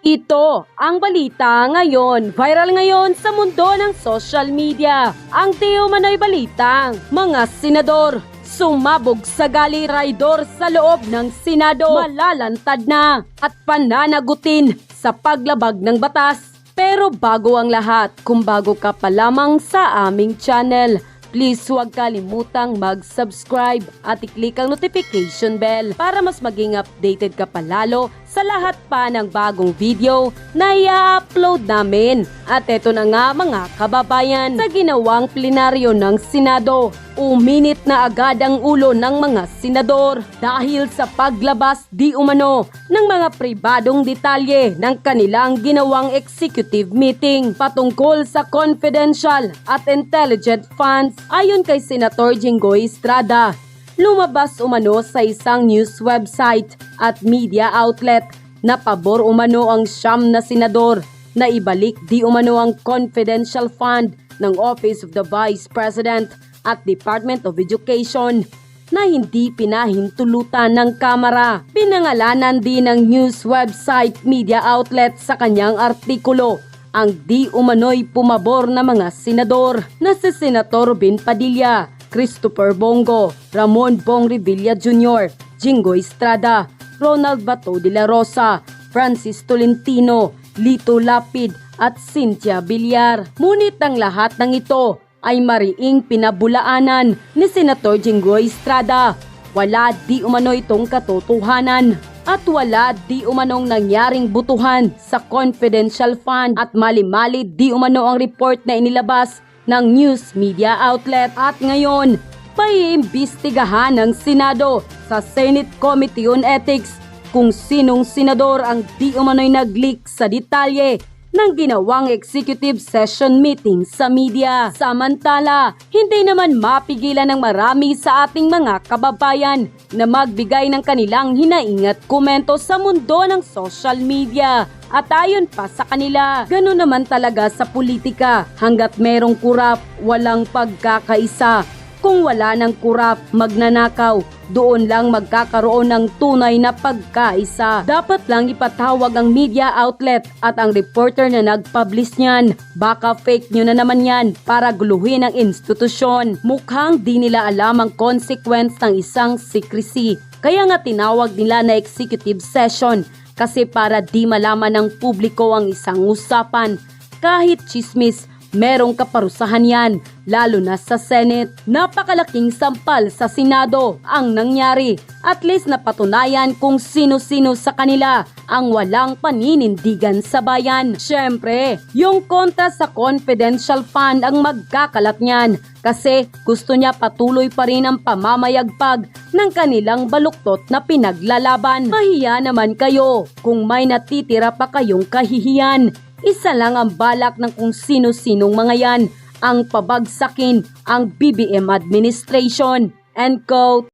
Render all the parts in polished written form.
Ito ang balita ngayon. Viral ngayon sa mundo ng social media. Ang di umano'y balitang mga senador sumabog sa gali-raydor sa loob ng Senado. Malalantad na at pananagutin sa paglabag ng batas. Pero bago ang lahat, kung bago ka pa lamang sa aming channel, please huwag kalimutang mag-subscribe at i-click ang notification bell para mas maging updated ka palalo sa lahat pa ng bagong video na i-upload namin. At eto na nga mga kababayan, sa ginawang plenaryo ng Senado, uminit na agad ang ulo ng mga senador dahil sa paglabas di umano ng mga pribadong detalye ng kanilang ginawang executive meeting patungkol sa confidential at intelligent funds. Ayon kay Senator Jinggoy Estrada, lumabas umano sa isang news website at media outlet na pabor umano ang 9 na senador na ibalik di umano ang confidential fund ng Office of the Vice President at Department of Education na hindi pinahintulutan ng Kamara. Pinangalanan din ng news website media outlet sa kanyang artikulo ang di umano'y pumabor na mga senador na si Senator Ben Padilla, Christopher Bongo, Ramon Bong Revilla Jr., Jinggoy Estrada, Ronald Bato de la Rosa, Francis Tolentino, Lito Lapid at Cynthia Villar. Ngunit ang lahat ng ito ay mariing pinabulaanan ni Senator Jinggoy Estrada. Wala di umano itong katotohanan at wala di umanong nangyaring butuhan sa confidential fund at mali-mali di umano ang report na inilabas ng news media outlet. At ngayon, paiimbestigahan ng Senado sa Senate Committee on Ethics kung sinong senador ang di umano'y nag-leak sa detalye ng ginawang executive session meeting sa media. Samantala, hindi naman mapigilan ng marami sa ating mga kababayan na magbigay ng kanilang hinaing at komento sa mundo ng social media. At ayon pa sa kanila, gano'n naman talaga sa politika. Hanggat merong kurap, walang pagkakaisa. Kung wala ng kurap, magnanakaw, doon lang magkakaroon ng tunay na pagkaisa. Dapat lang ipatawag ang media outlet at ang reporter na nag-publish niyan. Baka fake nyo na naman yan para guluhin ang institusyon. Mukhang di nila alam ang consequence ng isang secrecy. Kaya nga tinawag nila na executive session kasi para di malaman ng publiko ang isang usapan. Kahit chismis, merong kaparusahan yan, lalo na sa Senate. Napakalaking sampal sa Senado ang nangyari. At least napatunayan kung sino-sino sa kanila ang walang paninindigan sa bayan. Siyempre, yung kontra sa confidential fund ang magkakalat niyan kasi gusto niya patuloy pa rin ang pamamayagpag ng kanilang baluktot na pinaglalaban. Mahiya naman kayo kung may natitira pa kayong kahihiyan. Isa lang ang balak ng kung sino-sinong mga yan ang pabagsakin ang BBM administration. End quote.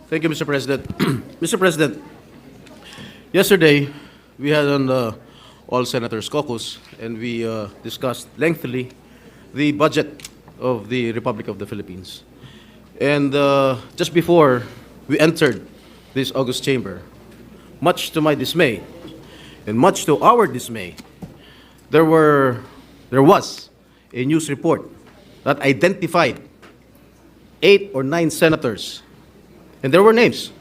Thank you, Mr. President. Mr. President, yesterday we had on the All Senators Caucus and we discussed lengthily the budget of the Republic of the Philippines. And just before we entered this August chamber, much to my dismay and much to our dismay, there was a news report that identified 8 or 9 senators, and there were names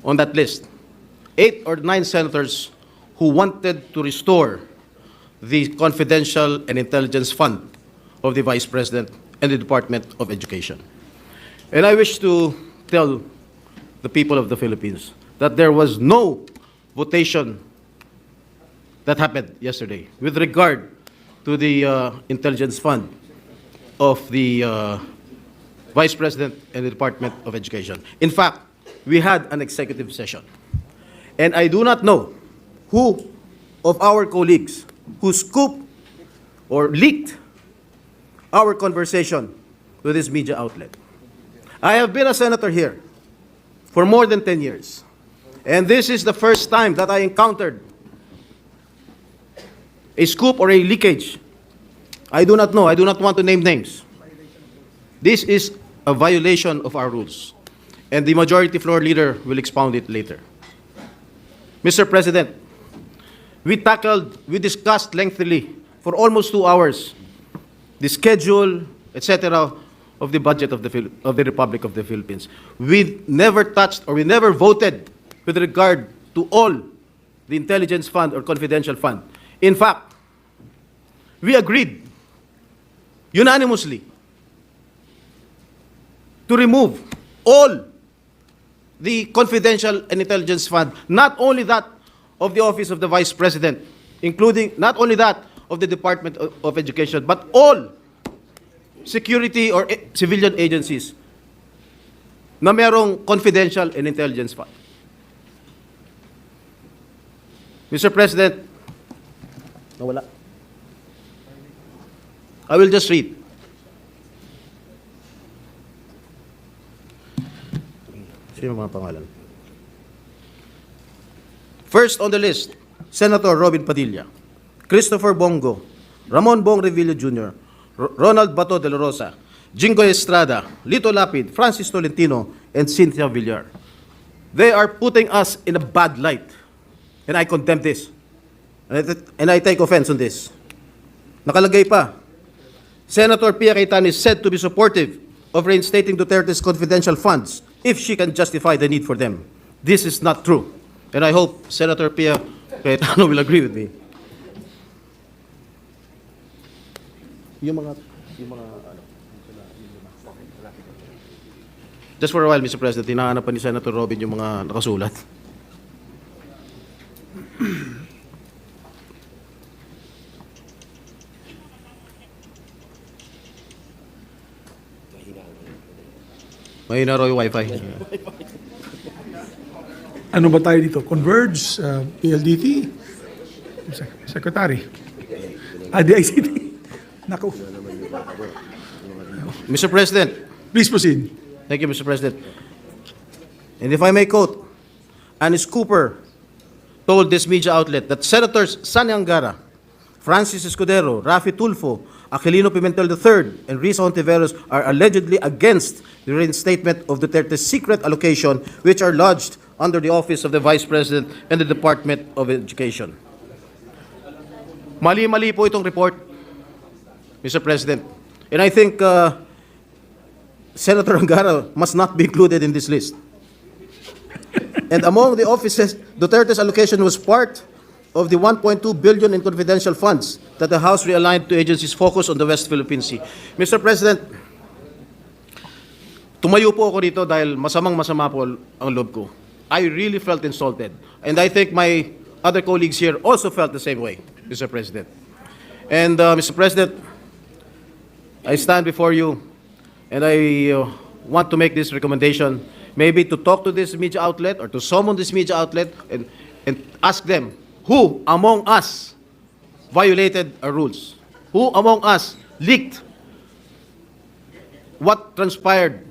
on that list. 8 or 9 senators who wanted to restore the confidential and intelligence fund of the Vice President and the Department of Education. And I wish to tell the people of the Philippines that there was no votation that happened yesterday with regard to the intelligence fund of the Vice President and the Department of Education. In fact, we had an executive session. And I do not know who of our colleagues who scooped or leaked our conversation to this media outlet. I have been a senator here for more than 10 years. And this is the first time that I encountered a scoop or a leakage. I do not know. I do not want to name names. This is a violation of our rules. And the majority floor leader will expound it later. Mr. President, we discussed lengthily for almost 2 hours the schedule, etc., of the budget of the Republic of the Philippines. We never touched or we never voted with regard to all the intelligence fund or confidential fund. In fact, we agreed unanimously to remove all the confidential and intelligence fund, not only that of the Office of the Vice President, including not only that of the Department of Education, but all security or civilian agencies na merong confidential and intelligence fund. Mr. President, nawala. I will just read. Sino mga pangalan? First on the list, Senator Robin Padilla, Christopher Bongo, Ramon Bong Revilla Jr., Ronald Bato de la Rosa, Jingo Estrada, Lito Lapid, Francis Tolentino, and Cynthia Villar. They are putting us in a bad light, and I condemn this. And I take offense on this. Nakalagay pa, Senator Pia Cayetano is said to be supportive of reinstating Duterte's confidential funds if she can justify the need for them. This is not true. And I hope Senator Pia Cayetano will agree with me. Just for a while, Mr. President, hinahanap pa ni Senator Robin yung mga nakasulat. Mahina raw yung wifi. Ano ba tayo dito? Converge, PLDT, Secretary. DICT. Naku. Mr. President. Please proceed. Thank you, Mr. President. And if I may quote, Anis Cooper told this media outlet that Senators Sani Angara, Francis Escudero, Rafi Tulfo, Aquilino Pimentel III, and Risa Hontiveros are allegedly against the reinstatement of Duterte's secret allocation, which are lodged under the Office of the Vice President and the Department of Education. Mali-mali po itong report, Mr. President. And I think Senator Angara must not be included in this list. And among the offices, Duterte's allocation was part of the 1.2 billion in confidential funds that the House realigned to agencies focused on the West Philippine Sea. Mr. President, tumayo po ako dito dahil masamang-masama po ang loob ko. I really felt insulted. And I think my other colleagues here also felt the same way, Mr. President. And Mr. President, I stand before you and I want to make this recommendation, maybe to talk to this media outlet or to summon this media outlet and ask them, who among us violated our rules? Who among us leaked what transpired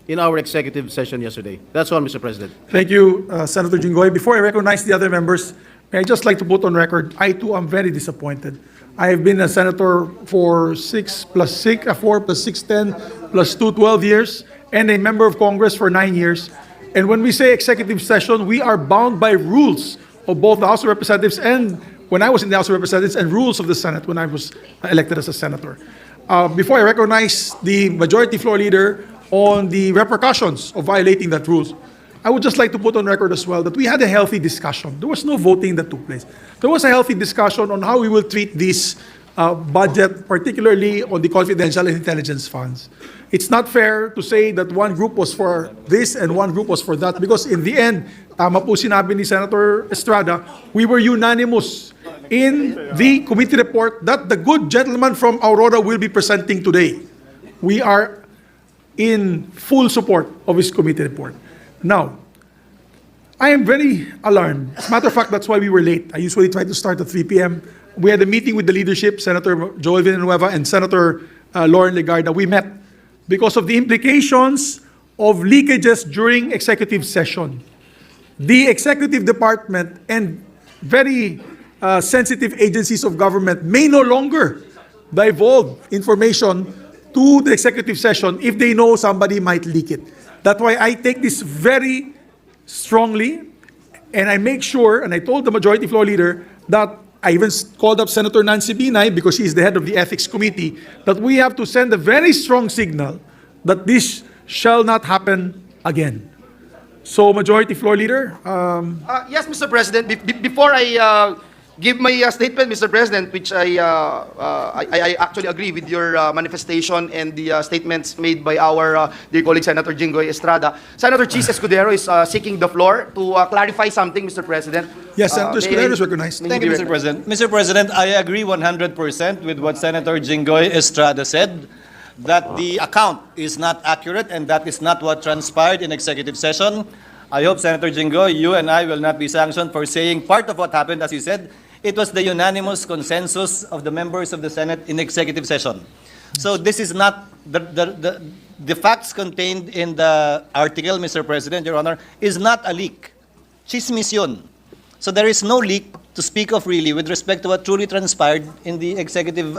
in our executive session yesterday? That's all, Mr. President. Thank you, Senator Jinggoy. Before I recognize the other members, may I just like to put on record, I too am very disappointed. I have been a senator for 4 plus 6, 10 plus 2, 12 years, and a member of Congress for 9 years. And when we say executive session, we are bound by rules of both the House of Representatives and when I was in the House of Representatives and rules of the Senate when I was elected as a senator. Before I recognize the majority floor leader on the repercussions of violating that rules, I would just like to put on record as well that we had a healthy discussion. There was no voting that took place. There was a healthy discussion on how we will treat this budget, particularly on the confidential and intelligence funds. It's not fair to say that one group was for this and one group was for that because in the end, tama po sinabi ni Senator Estrada, we were unanimous in the committee report that the good gentleman from Aurora will be presenting today. We are in full support of his committee report. Now, I am very alarmed. As a matter of fact, that's why we were late. I usually try to start at 3 p.m. We had a meeting with the leadership, Senator Joel Villanueva and Senator Lauren Legarda. We met because of the implications of leakages during executive session. The executive department and very sensitive agencies of government may no longer divulge information to the executive session if they know somebody might leak it. That's why I take this very strongly, and I make sure, and I told the majority floor leader, that I even called up Senator Nancy Binay because she is the head of the Ethics Committee, that we have to send a very strong signal that this shall not happen again. So, Majority Floor Leader, Yes, Mr. President. Before I give my statement, Mr. President, which I actually agree with your manifestation and the statements made by our dear colleague Senator Jinggoy Estrada. Senator Chis Escudero is seeking the floor to clarify something, Mr. President. yes, Senator Escudero is recognized. May Thank you, Mr. President. Mr. President, I agree 100% with what Senator Jinggoy Estrada said, that the account is not accurate and that is not what transpired in executive session. I hope, Senator Jinggoy, you and I will not be sanctioned for saying part of what happened, as you said, it was the unanimous consensus of the members of the Senate in executive session. So this is not, the facts contained in the article, Mr. President, Your Honor, is not a leak. Chismis yun. So there is no leak to speak of really with respect to what truly transpired in the executive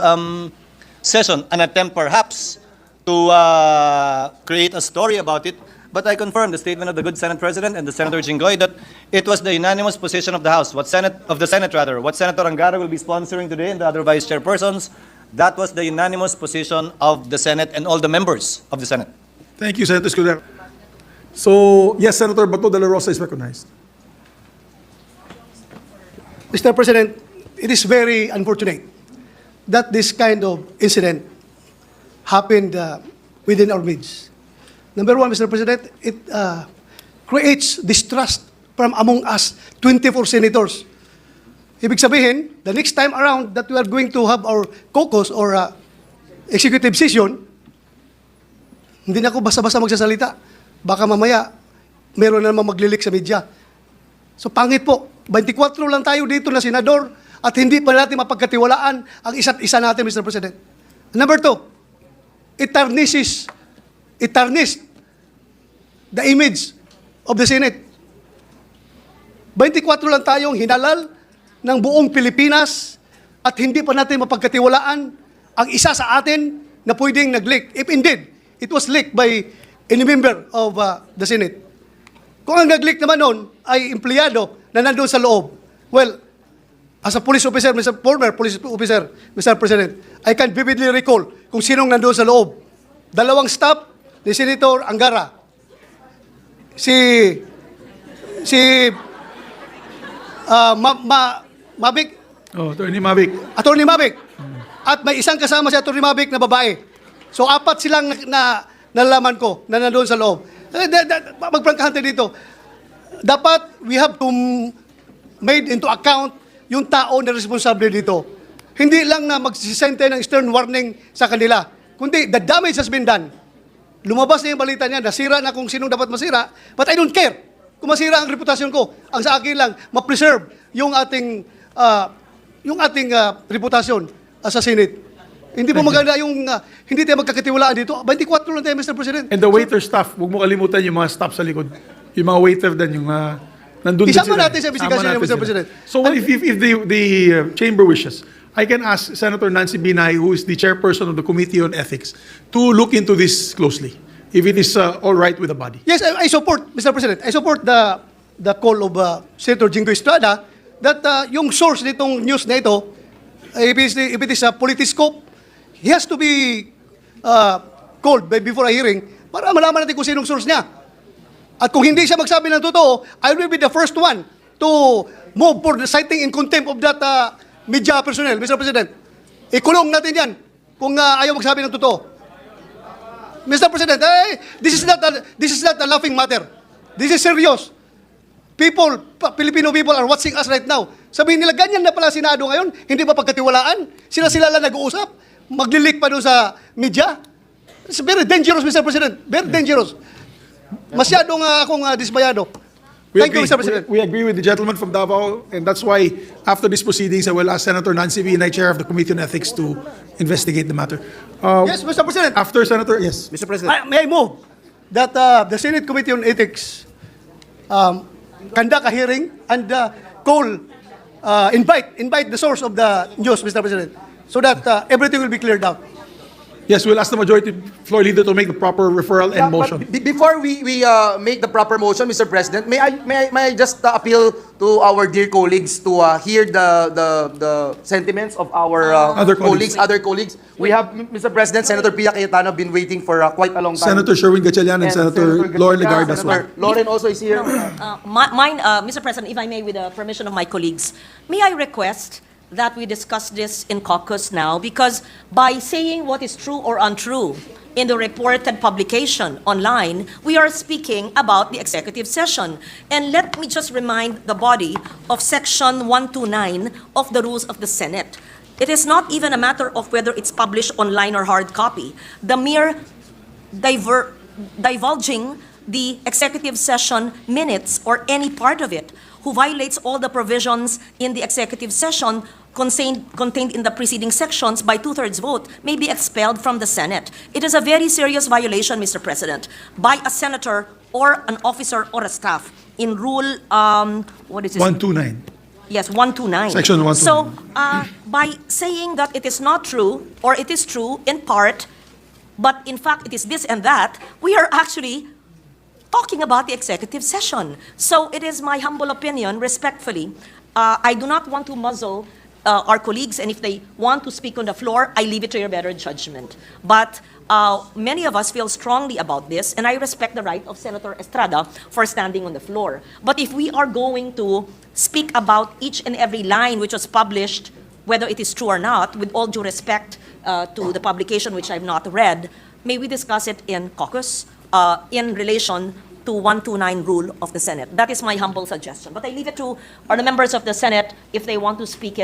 session. An attempt perhaps to create a story about it. But I confirm the statement of the good Senate President and the Senator Jinggoy that it was the unanimous position of the House, what Senator Angara will be sponsoring today and the other vice chairpersons. That was the unanimous position of the Senate and all the members of the Senate. Thank you, Senator Escudero. So, yes, Senator Bato de la Rosa is recognized. Mr. President, it is very unfortunate that this kind of incident happened within our midst. Number one, Mr. President, it creates distrust from among us 24 senators. Ibig sabihin, the next time around that we are going to have our caucus or executive session, hindi na ako basta-basta magsasalita. Baka mamaya, meron na naman maglilik sa media. So pangit po, 24 lang tayo dito na senador at hindi pa natin mapagkatiwalaan ang isa't isa natin, Mr. President. Number two, it tarnished the image of the Senate. 24 lang tayong hinalal ng buong Pilipinas at hindi pa natin mapagkatiwalaan ang isa sa atin na pwedeng nag-leak. If indeed, it was leaked by any member of the Senate. Kung ang nag-leak naman noon ay empleyado na nandun sa loob, well, as a police officer, former police officer, Mr. President, I can vividly recall kung sinong nandun sa loob. Dalawang staff ni Senator Angara. Mavic. Oh, Attorney Mavic. Attorney Mavic. At may isang kasama si Attorney Mavic na babae. So, apat silang nalaman ko na nandoon sa loob. Magprangkahan tayo dito. Dapat we have to made into account yung tao na responsable dito. Hindi lang na magsisente ng stern warning sa kanila, kundi the damage has been done. Lumabas na yung balita niya, nasira na kung sinong dapat masira, but I don't care kung masira ang reputasyon ko. Ang sa akin lang, ma-preserve yung ating reputasyon sa Senate. Hindi po maganda yung hindi tayo magkakatiwalaan dito. 24 lang tayo, Mr. President. And the waiter staff, huwag mo kalimutan yung mga staff sa likod. Yung mga waiter din, yung nandun din Isama sila. natin sa investigasyon Isama niya, Mr. natin President. sila. So what if the chamber wishes, I can ask Senator Nancy Binay, who is the chairperson of the Committee on Ethics, to look into this closely, if it is all right with the body. Yes, I support, Mr. President. I support the call of Senator Jinggoy Estrada that yung source nitong news na ito, if it is a politiscope, he has to be called before a hearing para malaman natin kung sinong source niya. At kung hindi siya magsabi ng totoo, I will be the first one to move for the citing in contempt of that media personnel, Mr. President. Ikulong natin yan kung ayaw magsabi ng totoo. Mr. President, this is not a laughing matter. This is serious. Filipino people are watching us right now. Sabihin nila, ganyan na pala Senado ngayon, hindi pa pagkatiwalaan. Sila lang nag-uusap, maglilik pa doon sa media. It's very dangerous, Mr. President. Very dangerous. Masyadong akong dismayado. Thank you, Mr. President. We agree with the gentleman from Davao, and that's why after these proceedings, I will ask Senator Nancy Binay, chair of the Committee on Ethics, to investigate the matter. Yes, Mr. President. After Senator, yes. Mr. President. May I move that the Senate Committee on Ethics conduct a hearing and invite the source of the news, Mr. President, so that everything will be cleared out. Yes, we'll ask the majority floor leader to make the proper referral and motion. Before we make the proper motion, Mr. President, may I just appeal to our dear colleagues to hear the sentiments of our Other colleagues. other colleagues. We have, Mr. President, Senator Pia Cayetano been waiting for quite a long time. Senator Sherwin Gatchalian and Senator Lauren Legarda as well. Senator Lauren also is here. Mr. President, if I may, with the permission of my colleagues, may I request that we discuss this in caucus now, because by saying what is true or untrue in the reported publication online, we are speaking about the executive session. And let me just remind the body of Section 129 of the Rules of the Senate. It is not even a matter of whether it's published online or hard copy. The mere divulging the executive session minutes or any part of it who violates all the provisions in the executive session contained in the preceding sections by 2/3 vote may be expelled from the Senate. It is a very serious violation, Mr. President, by a senator or an officer or a staff in Rule, what is this? 129. Yes, 129. Section 129. So, by saying that it is not true, or it is true in part, but in fact it is this and that, we are actually talking about the executive session. So it is my humble opinion, respectfully, I do not want to muzzle our colleagues, and if they want to speak on the floor, I leave it to your better judgment. But many of us feel strongly about this, and I respect the right of Senator Estrada for standing on the floor. But if we are going to speak about each and every line which was published, whether it is true or not, with all due respect to the publication which I've not read, may we discuss it in caucus in relation to 129 rule of the Senate. That is my humble suggestion. But I leave it to the members of the Senate if they want to speak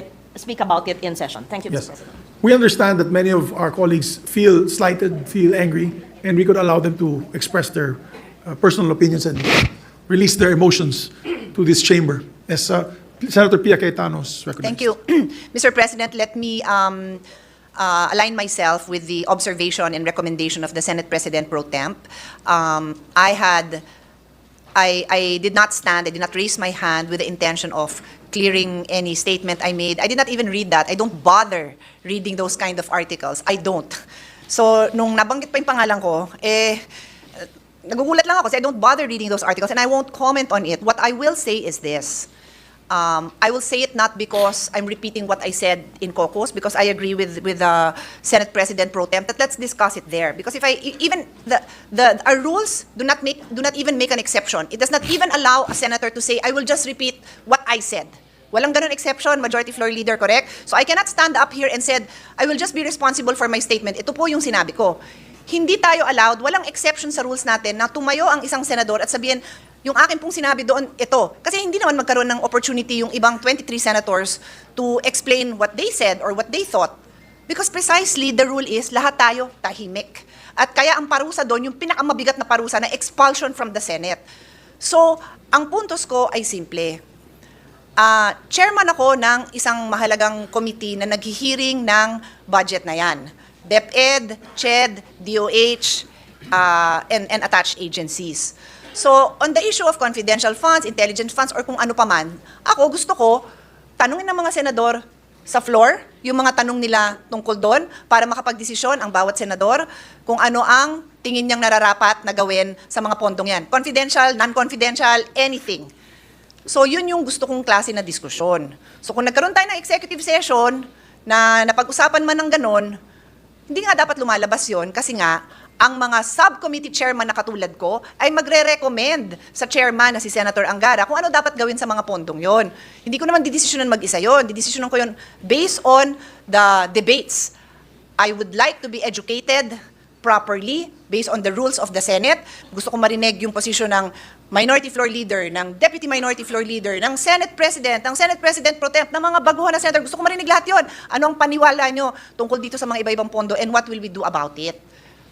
about it in session. Thank you, Yes. Mr. President. We understand that many of our colleagues feel slighted, feel angry, and we could allow them to express their personal opinions and release their emotions to this chamber. As Senator Pia Cayetano is recognized. Thank you. Mr. President, let me align myself with the observation and recommendation of the Senate President Pro Temp. I did not stand, I did not raise my hand with the intention of clearing any statement I made. I did not even read that. I don't bother reading those kind of articles. I don't. So, nung nabanggit pa yung pangalan ko, nagugulat lang ako kasi I don't bother reading those articles and I won't comment on it. What I will say is this. I will say it not because I'm repeating what I said in caucus, because I agree with the Senate President Pro Tem that let's discuss it there. Because if our rules do not even make an exception. It does not even allow a senator to say, I will just repeat what I said. Walang ganun exception, Majority Floor Leader, correct? So I cannot stand up here and said, I will just be responsible for my statement. Ito po yung sinabi ko. Hindi tayo allowed, walang exception sa rules natin na tumayo ang isang senador at sabihin, yung akin pong sinabi doon, ito. Kasi hindi naman magkaroon ng opportunity yung ibang 23 senators to explain what they said or what they thought. Because precisely, the rule is, lahat tayo tahimik. At kaya ang parusa doon, yung pinakamabigat na parusa na expulsion from the Senate. So, ang puntos ko ay simple. Chairman ako ng isang mahalagang committee na naghihiring ng budget na yan. DepEd, CHED, DOH, and attached agencies. So, on the issue of confidential funds, intelligence funds, or kung ano pa man, ako gusto ko, tanungin ng mga senador sa floor, yung mga tanong nila tungkol doon, para makapagdesisyon ang bawat senador kung ano ang tingin niyang nararapat na gawin sa mga pondong yan. Confidential, non-confidential, anything. So, yun yung gusto kong klase na diskusyon. So, kung nagkaroon tayo ng executive session na napag-usapan man ng ganon, hindi nga dapat lumalabas yun kasi nga, ang mga subcommittee chairman na katulad ko ay magre-recommend sa chairman na si Senator Angara kung ano dapat gawin sa mga pondong yon. Hindi ko naman didesisyonan mag-isa yon. Didesisyonan ko yon based on the debates. I would like to be educated properly based on the rules of the Senate. Gusto ko marinig yung posisyon ng Minority Floor Leader, ng Deputy Minority Floor Leader, ng Senate President, ng Senate President Pro Temp, ng mga baguhan na senator. Gusto ko marinig lahat yon. Ano ang paniwala nyo tungkol dito sa mga iba-ibang pondo and what will we do about it?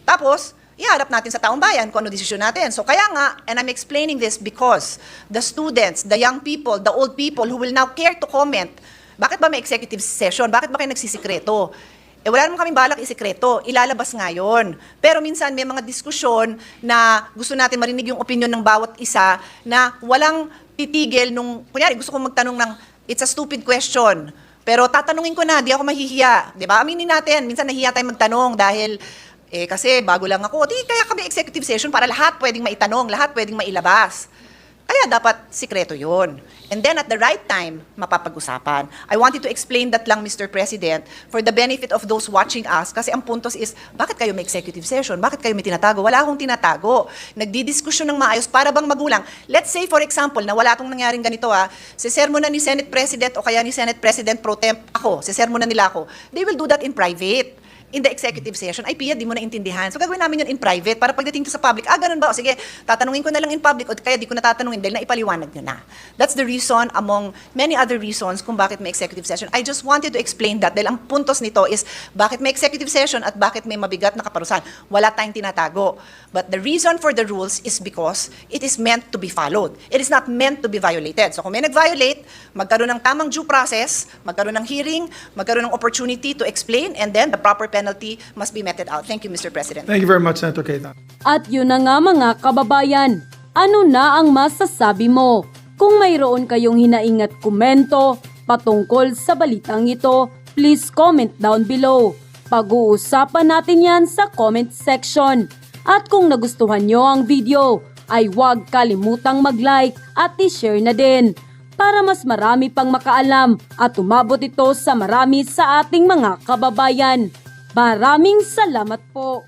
Tapos, iharap natin sa taong bayan kung ano desisyon natin. So kaya nga, and I'm explaining this because the students, the young people, the old people who will now care to comment, bakit ba may executive session? Bakit ba kayo nagsisikreto? Wala naman kaming balak isikreto, ilalabas nga yun. Pero minsan may mga diskusyon na gusto natin marinig yung opinion ng bawat isa na walang titigil nung, kunyari gusto kong magtanong ng, it's a stupid question. Pero tatanungin ko na, di ako mahihiya. Di ba? Aminin natin, minsan nahihiya tayong magtanong dahil Kasi bago lang ako, kaya kami executive session para lahat pwedeng maitanong, lahat pwedeng mailabas. Kaya dapat sikreto yun. And then at the right time, mapapag-usapan. I wanted to explain that lang, Mr. President, for the benefit of those watching us, kasi ang puntos is, bakit kayo may executive session? Bakit kayo may tinatago? Wala akong tinatago. Nagdidiskusyon ng maayos para bang magulang. Let's say, for example, na wala itong nangyaring ganito sisermo na ni Senate President o kaya ni Senate President Pro Temp ako, sisermo na nila ako. They will do that in private. In the executive session, ay Pia, di mo na intindihan. So gagawin namin yun in private para pagdating to sa public, ganun ba? O sige, tatanungin ko na lang in public o kaya di ko na tatanungin dahil naipaliwanag nyo na. That's the reason among many other reasons kung bakit may executive session. I just wanted to explain that dahil ang puntos nito is bakit may executive session at bakit may mabigat na kaparusahan. Wala tayong tinatago. But the reason for the rules is because it is meant to be followed. It is not meant to be violated. So kung may nag-violate, magkaroon ng tamang due process, magkaroon ng hearing, magkaroon ng opportunity to explain, and then the proper penalty must be meted out. Thank you, Mr. President. Thank you very much, Senator Cayetano. At yun na nga mga kababayan, ano na ang masasabi mo? Kung mayroon kayong hinaing at komento patungkol sa balitang ito, please comment down below. Pag-uusapan natin yan sa comment section. At kung nagustuhan nyo ang video, ay huwag kalimutang mag-like at i-share na din para mas marami pang makaalam at umabot ito sa marami sa ating mga kababayan. Maraming salamat po.